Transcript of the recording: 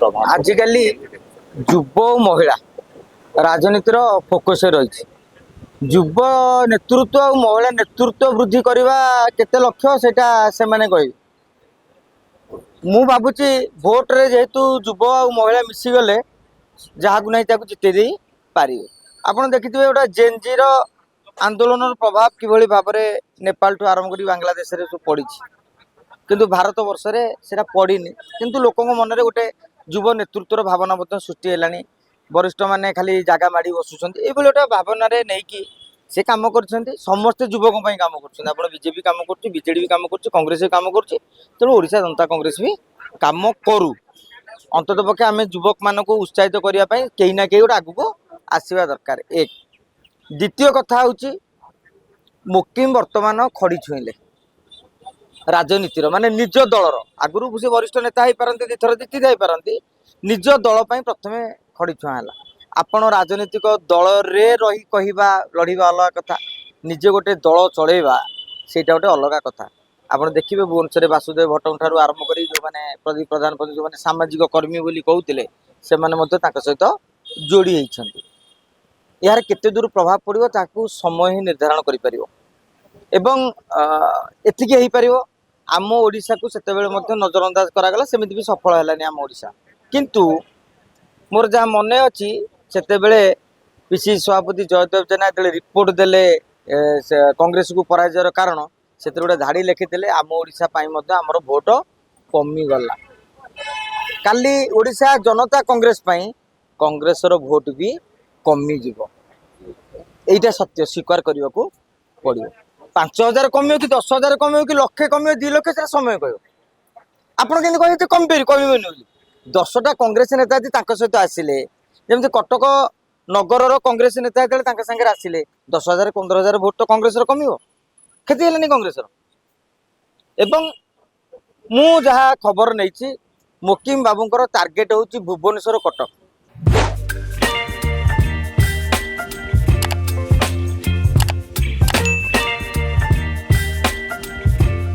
आजिकल युव और महिला राजनीतिर फोकस रही युव नेतृत्व और महिला नेतृत्व वृद्धि करने केते लक्ष्य सेटा से माने कहि मु भाबुची भोट रे जेहेतु युव और महिला मिसीगले जहाँ नहीं ताकू जिते दे पारे आपड़ देखिए गोटे जेनजी आंदोलन प्रभाव किभली भाव में नेपाल ठू आरंभ कर बांग्लादेश रे पड़ी किंतु भारत वर्ष रे सेटा पड़ी किंतु लोकों मन रे गोटे युव नेतृत्वर भावना सृष्टि है वरिष्ठ माने खाली जगह माड़ी बसुंच ये गोटे भावना नहीं कि से कम कर समस्ते युवकों काम कर बीजेपी काम कर बीजेडी भी काम कर कांग्रेस भी काम कर ओडिशा जनता कांग्रेस भी काम करू अंतत पक्षे आम युवक मान उत्साहित करने कहीं ना कहीं गोटे आगू आसवा दरकार एक द्वितीय कथा हूँ मुकिम वर्तमान खड़ी छुईले राजनीतिर माने निज दलर आगुरी से वरिष्ठ नेता हो पारती दुथर जीति जाई पारती निज दल प्रथम खड़ी छुआ है आपण राजनीतिक दल रे रही कहवा लड़वा अलग कथा निजे गोटे दल चलैवा सेटा गोटे अलग कथा आप देखिए भुवनेश्वर वासुदेव भट्ट ठार आरंभ कर जो मैंने प्रदीप प्रधान जो मैंने सामाजिक कर्मी बोली कहते से सहित जोड़ी होती यार केते दूर प्रभाव पड़ो ताकू समय ही निर्धारण कर आम ओडिशा को सेते नजरअंदाज करागला सेमिति भी सफल है आम ओडिशा किंतु मोर जहाँ मन अच्छी सेते पीसी सभापति जयदेव जेना जो रिपोर्ट देले कांग्रेस को पराजयर कारण से गोटे धाड़ी लिखिते आम ओडिशा आमर भोट कमीगला काली ओडिशा जनता कांग्रेस कांग्रेस भोट भी कमिज यहीटा सत्य स्वीकार करने को पड़ो 5000 कमियो कि 10,000 कमियो कि लक्षे कमियो 2 लक्ष से समय कह आपड़ के कहे कमी कमी 10टा कांग्रेस नेता सहित आसिले जमी कटक नगर कांग्रेस नेता सागे आसिले 10,000 15,000 भोट तो कांग्रेस कमियो क्षति है कांग्रेस एवं मु जहाँ खबर नहीं मुकिम बाबूंकर टार्गेट हूँ भुवनेश्वर कटक